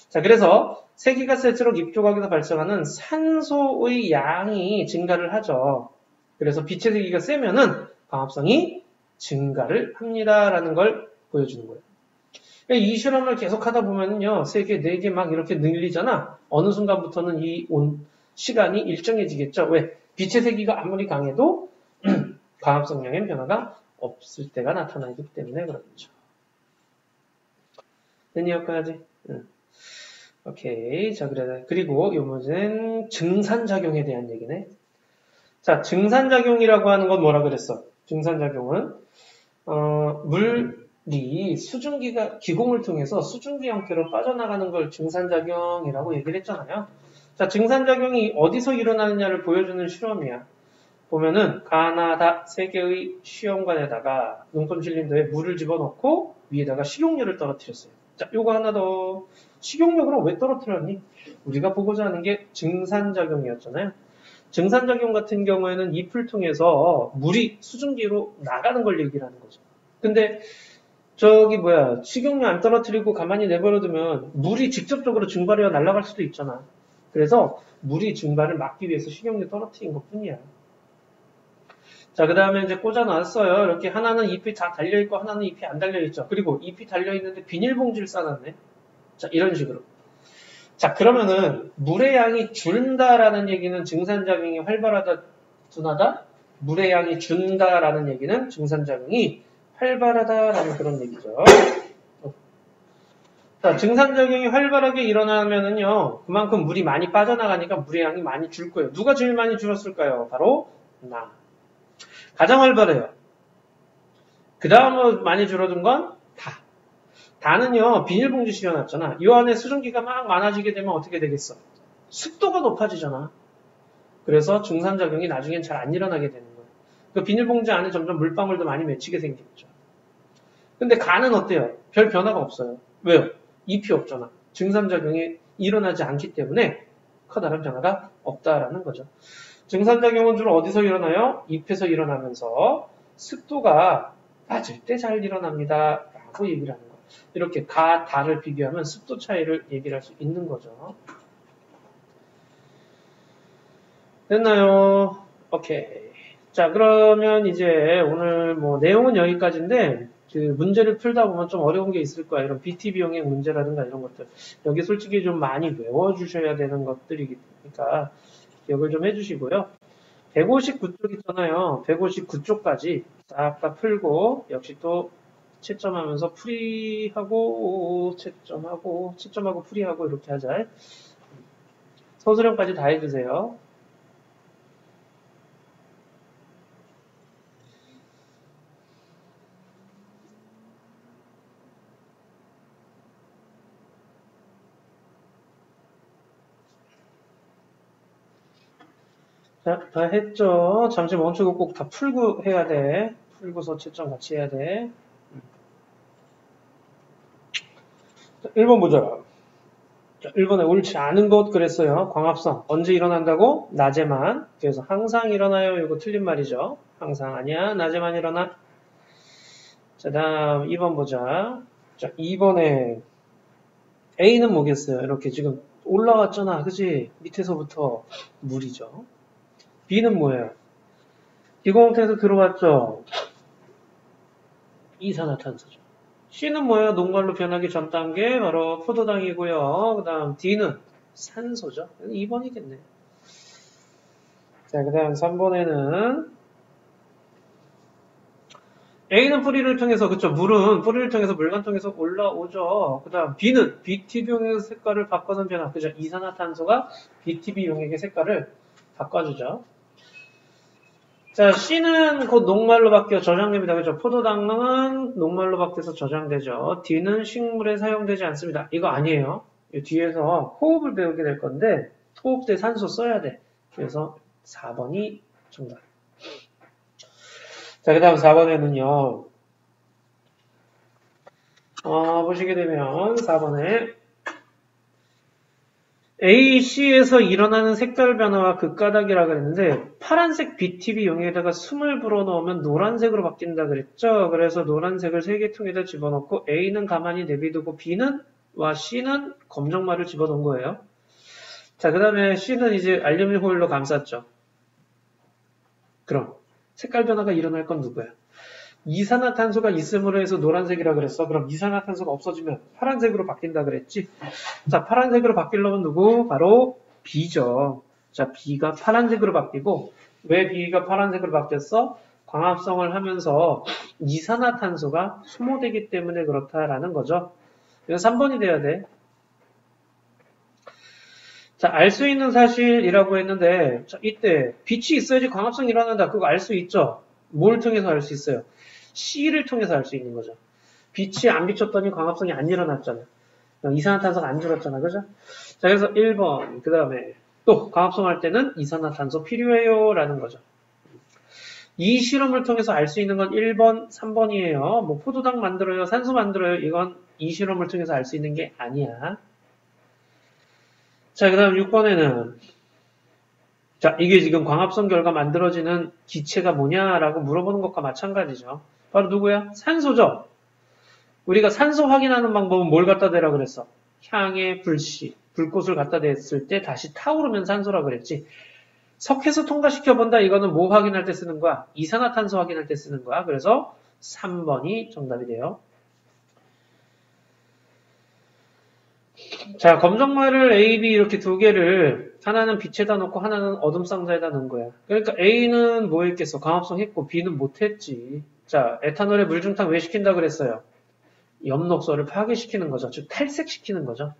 자, 그래서 세기가 셀수록 입조각에서 발생하는 산소의 양이 증가를 하죠. 그래서 빛의 세기가 세면은 광합성이 증가를 합니다라는 걸 보여주는 거예요. 이 실험을 계속 하다 보면요, 3개, 4개 막 이렇게 늘리잖아. 어느 순간부터는 이 시간이 일정해지겠죠. 왜? 빛의 세기가 아무리 강해도 광합성량의 변화가 없을 때가 나타나기 때문에 그렇죠. 됐니, 여기까지? 오케이. 자, 그리고 요 문제는 증산작용에 대한 얘기네. 자, 증산작용이라고 하는 건 뭐라 그랬어? 증산작용은, 물이 기공을 통해서 수증기 형태로 빠져나가는 걸 증산작용이라고 얘기를 했잖아요. 자, 증산작용이 어디서 일어나느냐를 보여주는 실험이야. 보면은, 가나다 세계의 시험관에다가 용품 실린더에 물을 집어넣고 위에다가 식용유를 떨어뜨렸어요. 자, 요거 하나 더. 식용유를 왜 떨어뜨렸니? 우리가 보고자 하는 게 증산작용이었잖아요. 증산작용 같은 경우에는 잎을 통해서 물이 수증기로 나가는 걸 얘기를 하는 거죠. 근데 식용유 안 떨어뜨리고 가만히 내버려두면 물이 직접적으로 증발해서 날아갈 수도 있잖아. 그래서 물이 증발을 막기 위해서 식용유 떨어뜨린 것 뿐이야. 자, 그 다음에 이제 꽂아놨어요. 이렇게 하나는 잎이 다 달려있고 하나는 잎이 안 달려있죠. 그리고 잎이 달려있는데 비닐봉지를 싸놨네. 자, 이런 식으로. 자, 그러면은 물의 양이 준다라는 얘기는 증산작용이 활발하다, 둔하다? 물의 양이 준다라는 얘기는 증산작용이 활발하다라는 그런 얘기죠. 자, 증산작용이 활발하게 일어나면은요, 그만큼 물이 많이 빠져나가니까 물의 양이 많이 줄 거예요. 누가 제일 많이 줄었을까요? 바로 나. 가장 활발해요. 그 다음으로 많이 줄어든 건 다. 다는요, 비닐봉지 씌워놨잖아. 이 안에 수증기가 막 많아지게 되면 어떻게 되겠어? 습도가 높아지잖아. 그래서 증산작용이 나중엔 잘 안 일어나게 되는 거예요. 그 비닐봉지 안에 점점 물방울도 많이 맺히게 생기죠. 근데 간은 어때요? 별 변화가 없어요. 왜요? 잎이 없잖아. 증산작용이 일어나지 않기 때문에 커다란 변화가 없다라는 거죠. 증산작용은 주로 어디서 일어나요? 잎에서 일어나면서 습도가 낮을 때 잘 일어납니다. 라고 얘기를 하는 거예요. 이렇게 가, 다를 비교하면 습도 차이를 얘기를 할 수 있는 거죠. 됐나요? 오케이. 자, 그러면 이제 오늘 내용은 여기까지인데, 문제를 풀다 보면 좀 어려운 게 있을 거야. 이런 BTB용의 문제라든가 이런 것들. 여기 솔직히 좀 많이 외워주셔야 되는 것들이기 때문에 기억을 좀 해주시고요. 159쪽 있잖아요. 159쪽까지 싹 다 풀고, 역시 또 채점하면서 채점하고 풀이하고 이렇게 하자. 서술형까지 다 해주세요. 자, 다 했죠? 잠시 멈추고 꼭 다 풀고 해야 돼. 풀고서 채점 같이 해야 돼. 자, 1번 보자. 자, 1번에 옳지 않은 것 그랬어요. 광합성. 언제 일어난다고? 낮에만. 그래서 항상 일어나요. 이거 틀린 말이죠. 항상 아니야. 낮에만 일어나. 자, 다음 2번 보자. 자, 2번에 A는 뭐겠어요? 이렇게 지금 올라왔잖아. 그지? 밑에서부터 물이죠. B는 뭐예요? 기공태에서 들어왔죠. 이산화탄소죠. C는 뭐예요? 녹말로 변하기 전 단계 바로 포도당이고요. 그 다음 D는 산소죠. 2번이겠네. 자, 그 다음 3번에는 A는 뿌리를 통해서 그쵸? 물은 뿌리를 통해서 물관 통해서 올라오죠. 그 다음 B는 BTB 용액의 색깔을 바꿔서 변화. 그죠? 이산화탄소가 BTB 용액의 색깔을 바꿔주죠. 자, C는 곧 녹말로 바뀌어 저장됩니다. 그죠? 포도당은 녹말로 바뀌어서 저장되죠. D는 식물에 사용되지 않습니다. 이거 아니에요. 이 뒤에서 호흡을 배우게 될 건데 호흡 때 산소 써야 돼. 그래서 4번이 정답. 자, 그 다음 4번에는요. 보시게 되면 4번에 A, C에서 일어나는 색깔 변화와 극가닥이라고 그랬는데 파란색 BTB 용액에다가 숨을 불어넣으면 노란색으로 바뀐다 그랬죠. 그래서 노란색을 3개통에다 집어넣고 A는 가만히 내비두고 B와 C는 검정말을 집어넣은 거예요. 자, 그 다음에 C는 이제 알루미늄 호일로 감쌌죠. 그럼 색깔 변화가 일어날 건 누구야? 이산화탄소가 있음으로 해서 노란색이라 그랬어. 그럼 이산화탄소가 없어지면 파란색으로 바뀐다 그랬지. 자, 파란색으로 바뀌려면 누구? 바로 B죠. 자, B가 파란색으로 바뀌고 왜 B가 파란색으로 바뀌었어? 광합성을 하면서 이산화탄소가 소모되기 때문에 그렇다라는 거죠. 그래서 3번이 돼야 돼. 자, 알 수 있는 사실이라고 했는데 자, 이때 빛이 있어야지 광합성이 일어난다. 그거 알 수 있죠? 뭘 통해서 알 수 있어요? C를 통해서 알 수 있는 거죠. 빛이 안 비쳤더니 광합성이 안 일어났잖아. 이산화탄소가 안 줄었잖아. 그죠? 자, 그래서 1번. 그 다음에 또 광합성할 때는 이산화탄소 필요해요. 라는 거죠. 이 실험을 통해서 알 수 있는 건 1번, 3번이에요. 뭐 포도당 만들어요. 산소 만들어요. 이건 이 실험을 통해서 알 수 있는 게 아니야. 자, 그 다음 6번에는 자, 이게 지금 광합성 결과 만들어지는 기체가 뭐냐라고 물어보는 것과 마찬가지죠. 바로 누구야? 산소죠. 우리가 산소 확인하는 방법은 뭘 갖다 대라 그랬어? 향의 불씨, 불꽃을 갖다 댔을 때 다시 타오르면 산소라 그랬지. 석회수 통과시켜본다. 이거는 뭐 확인할 때 쓰는 거야? 이산화탄소 확인할 때 쓰는 거야. 그래서 3번이 정답이 돼요. 자, 검정말을 A, B 이렇게 두 개를 하나는 빛에다 놓고 하나는 어둠 상자에다 넣은 거야. 그러니까 A는 뭐 했겠어? 광합성 했고 B는 못 했지. 자, 에탄올에 물중탕 왜 시킨다 그랬어요? 엽록소를 파괴시키는 거죠. 즉 탈색시키는 거죠.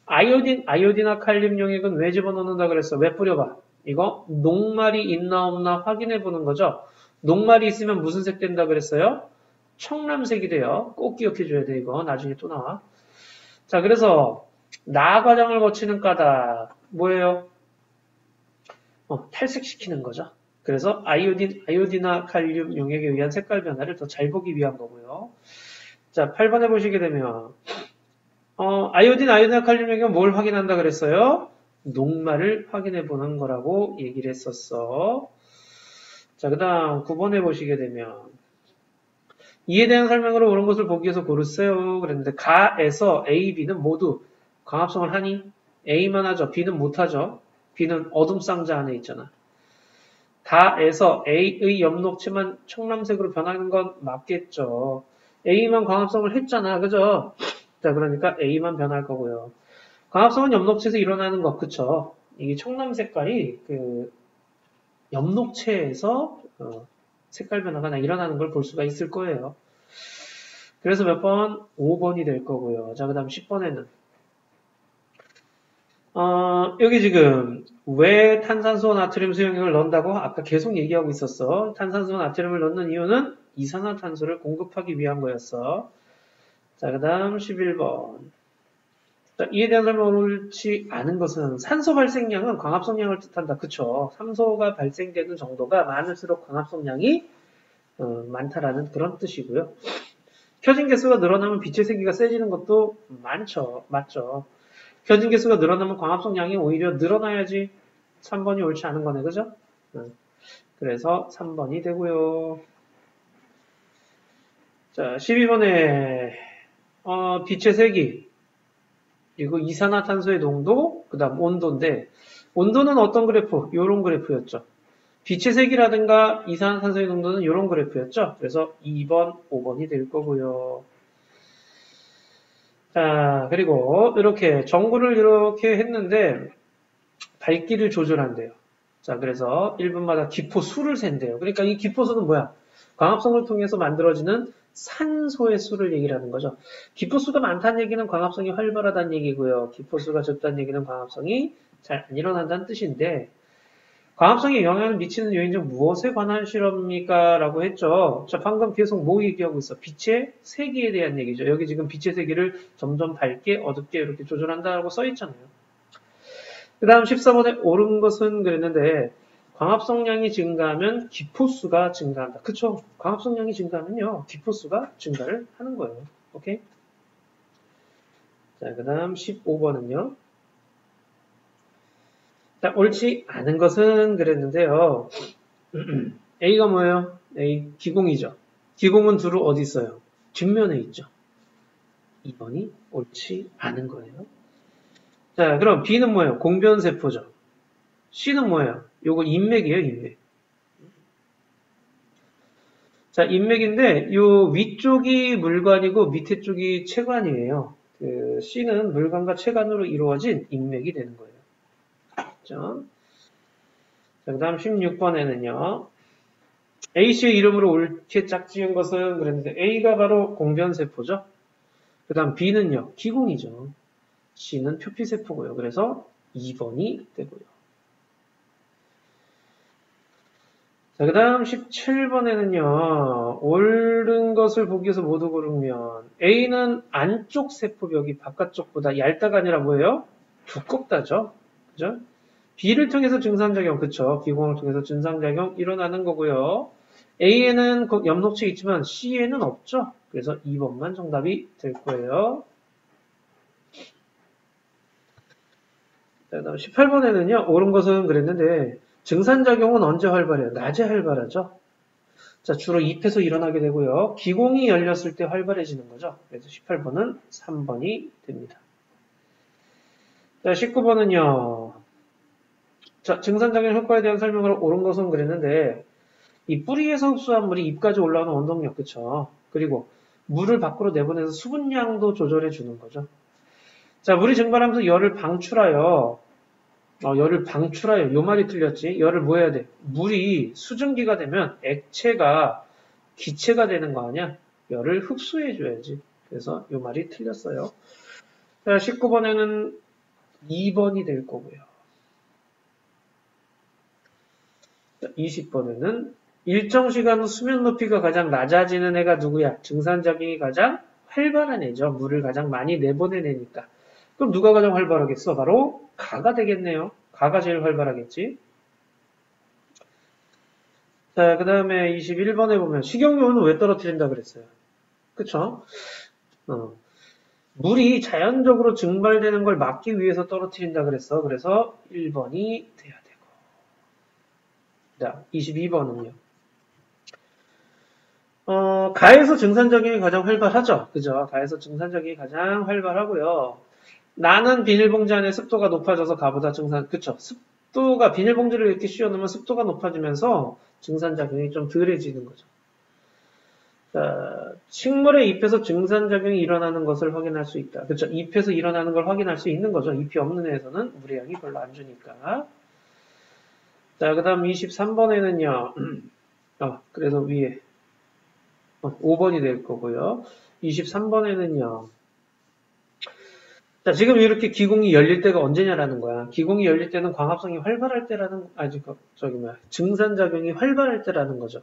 아이오딘과 칼륨 용액은 왜 집어넣는다 그랬어? 왜 뿌려봐? 이거 녹말이 있나 없나 확인해 보는 거죠. 녹말이 있으면 무슨 색 된다 그랬어요? 청람색이 돼요. 꼭 기억해 줘야 돼. 이거 나중에 또 나와. 자, 그래서 나 과정을 거치는 까닭 뭐예요? 탈색시키는 거죠. 그래서 아이오딘과 칼륨 용액에 의한 색깔 변화를 더 잘 보기 위한 거고요. 자, 8번에 보시게 되면 아이오딘과 칼륨 용액은 뭘 확인한다 그랬어요? 녹말을 확인해 보는 거라고 얘기를 했었어. 자, 그 다음 9번에 보시게 되면 이에 대한 설명으로 옳은 것을 보기 위해서 고르세요. 그랬는데 가에서 A, B는 모두 광합성을 하니 A만 하죠. B는 못하죠. B는 어둠 상자 안에 있잖아. 가에서 A의 엽록체만 청람색으로 변하는 건 맞겠죠. A만 광합성을 했잖아. 그죠? 자, 그러니까 A만 변할 거고요. 광합성은 엽록체에서 일어나는 것, 그쵸? 이게 청람 색깔이 그 엽록체에서 색깔 변화가 일어나는 걸 볼 수가 있을 거예요. 그래서 몇 번? 5번이 될 거고요. 자, 그 다음 10번에는 여기 지금 왜 탄산수와 나트륨 수용액을 넣는다고 아까 계속 얘기하고 있었어. 탄산수와 나트륨을 넣는 이유는 이산화탄소를 공급하기 위한 거였어. 자, 그 다음 11번. 자, 이에 대한 설명을 옳지 않은 것은 산소 발생량은 광합성량을 뜻한다. 그쵸? 산소가 발생되는 정도가 많을수록 광합성량이 많다라는 그런 뜻이고요. 켜진 개수가 늘어나면 빛의 세기가 세지는 것도 많죠. 맞죠? 켜진 개수가 늘어나면 광합성량이 오히려 늘어나야지 3번이 옳지 않은 거네. 그죠? 그래서 3번이 되고요. 자, 12번에 빛의 세기 그리고 이산화탄소의 농도 그 다음 온도인데 온도는 어떤 그래프? 요런 그래프였죠. 빛의 색이라든가 이산화탄소의 농도는 이런 그래프였죠. 그래서 2번, 5번이 될 거고요. 자, 그리고 이렇게 전구를 이렇게 했는데 밝기를 조절한대요. 자, 그래서 1분마다 기포수를 센대요. 그러니까 이 기포수는 뭐야? 광합성을 통해서 만들어지는 산소의 수를 얘기하는 거죠. 기포수가 많다는 얘기는 광합성이 활발하다는 얘기고요. 기포수가 적다는 얘기는 광합성이 잘 안 일어난다는 뜻인데 광합성에 영향을 미치는 요인 중 무엇에 관한 실험입니까? 라고 했죠. 자, 방금 계속 뭐 얘기하고 있어? 빛의 세기에 대한 얘기죠. 여기 지금 빛의 세기를 점점 밝게, 어둡게 이렇게 조절한다고 써있잖아요. 그 다음 14번에 옳은 것은 그랬는데 광합성량이 증가하면 기포수가 증가한다. 그쵸? 광합성량이 증가하면요. 기포수가 증가를 하는 거예요. 오케이? 자, 그 다음 15번은요. 자, 옳지 않은 것은 그랬는데요. A가 뭐예요? A, 기공이죠. 기공은 두루 어디 있어요? 뒷면에 있죠. 2번이 옳지 않은 거예요. 자, 그럼 B는 뭐예요? 공변세포죠. C는 뭐예요? 요거 인맥이에요, 인맥. 자, 인맥인데 요 위쪽이 물관이고 밑에 쪽이 체관이에요. 그 C는 물관과 체관으로 이루어진 인맥이 되는 거예요. 자, 그 다음 16번에는요. A씨의 이름으로 옳게 짝지은 것은 그랬는데 A가 바로 공변세포죠. 그 다음 B는요. 기공이죠. C는 표피세포고요. 그래서 2번이 되고요. 자, 그 다음 17번에는요. 옳은 것을 보기 위해서 모두 고르면 A는 안쪽 세포벽이 바깥쪽보다 얇다가 아니라 뭐예요? 두껍다죠. 그죠? B를 통해서 증상작용, 그쵸? 기공을 통해서 증상작용 일어나는 거고요. A에는 엽록체 있지만 C에는 없죠. 그래서 2번만 정답이 될 거예요. 자, 그다음 18번에는요. 옳은 것은 그랬는데 증산작용은 언제 활발해요? 낮에 활발하죠. 자, 주로 잎에서 일어나게 되고요. 기공이 열렸을 때 활발해지는 거죠. 그래서 18번은 3번이 됩니다. 자, 19번은요. 자, 증산작용 효과에 대한 설명을 옳은 것은 그랬는데 이 뿌리에서 흡수한 물이 입까지 올라오는 원동력, 그쵸? 그리고 물을 밖으로 내보내서 수분량도 조절해 주는 거죠. 자, 물이 증발하면서 열을 방출하여, 요 말이 틀렸지. 열을 뭐 해야 돼? 물이 수증기가 되면 액체가 기체가 되는 거 아니야? 열을 흡수해 줘야지. 그래서 요 말이 틀렸어요. 자, 19번에는 2번이 될 거고요. 자, 20번에는 일정 시간 후 수면 높이가 가장 낮아지는 애가 누구야? 증산작용이 가장 활발한 애죠. 물을 가장 많이 내보낸 애니까. 그럼 누가 가장 활발하겠어? 바로 가가 되겠네요. 가가 제일 활발하겠지. 자, 그 다음에 21번에 보면 식용유는 왜 떨어뜨린다 그랬어요? 그쵸? 물이 자연적으로 증발되는 걸 막기 위해서 떨어뜨린다 그랬어. 그래서 1번이 돼야 되고. 자, 22번은요. 가에서 증산작용이 가장 활발하죠. 그죠? 가에서 증산작용이 가장 활발하고요. 나는 비닐봉지 안에 습도가 높아져서 가보다 그쵸? 습도가 비닐봉지를 이렇게 씌워놓으면 습도가 높아지면서 증산작용이 좀 덜해지는 거죠. 자, 식물의 잎에서 증산작용이 일어나는 것을 확인할 수 있다. 그쵸? 잎에서 일어나는 걸 확인할 수 있는 거죠. 잎이 없는 애에서는 물의 양이 별로 안 주니까. 자, 그 다음 23번에는요. 그래서 위에 5번이 될 거고요. 23번에는요. 자, 지금 이렇게 기공이 열릴 때가 언제냐라는 거야. 기공이 열릴 때는 광합성이 활발할 때라는, 증산작용이 활발할 때라는 거죠.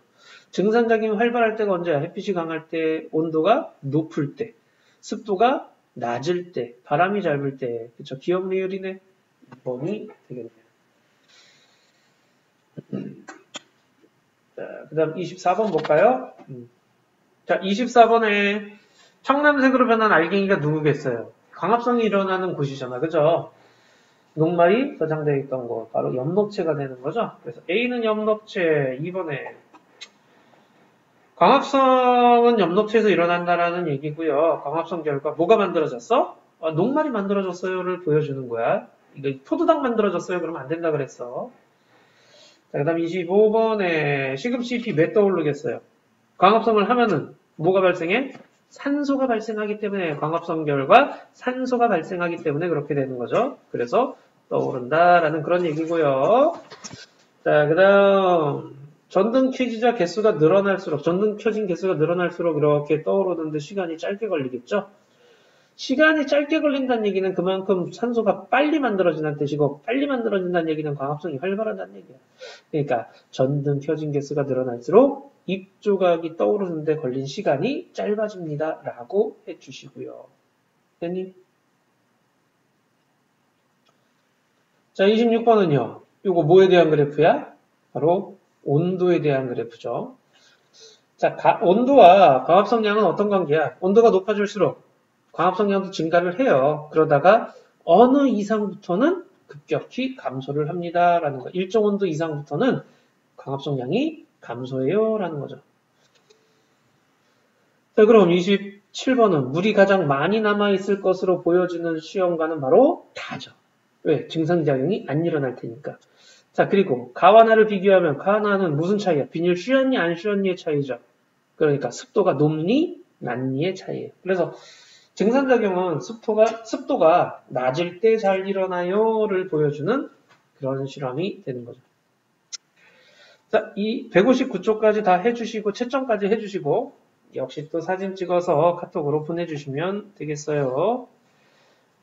증산작용이 활발할 때가 언제야? 햇빛이 강할 때, 온도가 높을 때, 습도가 낮을 때, 바람이 잘 불 때, 그쵸? 기억 리을이네. 2번이 되겠네요. 자, 그 다음 24번 볼까요? 자, 24번에 청남색으로 변한 알갱이가 누구겠어요? 광합성이 일어나는 곳이잖아. 그죠? 녹말이 저장되어 있던 곳. 바로 엽록체가 되는 거죠. 그래서 A는 엽록체, 2번에 광합성은 엽록체에서 일어난다라는 얘기고요. 광합성 결과 뭐가 만들어졌어? 녹말이 만들어졌어요를 보여주는 거야. 이거 포도당 만들어졌어요. 그러면 안 된다 그랬어. 자, 그 다음 25번에 시금CP 몇 떠오르겠어요? 광합성을 하면은 뭐가 발생해? 산소가 발생하기 때문에 광합성 결과 산소가 발생하기 때문에 그렇게 되는 거죠. 그래서 떠오른다라는 그런 얘기고요. 자, 그 다음 전등 켜지자 개수가 늘어날수록 전등 켜진 개수가 늘어날수록 이렇게 떠오르는데 시간이 짧게 걸리겠죠. 시간이 짧게 걸린다는 얘기는 그만큼 산소가 빨리 만들어진다는 뜻이고 빨리 만들어진다는 얘기는 광합성이 활발하다는 얘기야. 그러니까 전등 켜진 개수가 늘어날수록 입조각이 떠오르는데 걸린 시간이 짧아집니다. 라고 해주시고요. 됐니? 자, 26번은요. 이거 뭐에 대한 그래프야? 바로 온도에 대한 그래프죠. 자, 온도와 광합성량은 어떤 관계야? 온도가 높아질수록 광합성량도 증가를 해요. 그러다가 어느 이상부터는 급격히 감소를 합니다. 라는 거. 일정 온도 이상부터는 광합성량이 감소해요. 라는 거죠. 자, 그럼 27번은 물이 가장 많이 남아있을 것으로 보여지는 시험과는 바로 다죠. 왜? 증상작용이 안 일어날 테니까. 자, 그리고 가와나를 비교하면 가와나는 무슨 차이야? 비닐 쉬었니 안 쉬었니의 차이죠. 그러니까 습도가 높니 낮니의 차이예요. 그래서 증상작용은 습도가 낮을 때 잘 일어나요를 보여주는 그런 실험이 되는 거죠. 자, 이 159쪽까지 다 해주시고 채점까지 해주시고 역시 또 사진 찍어서 카톡으로 보내주시면 되겠어요.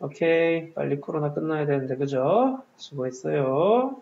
오케이, 빨리 코로나 끝나야 되는데 그죠? 수고했어요.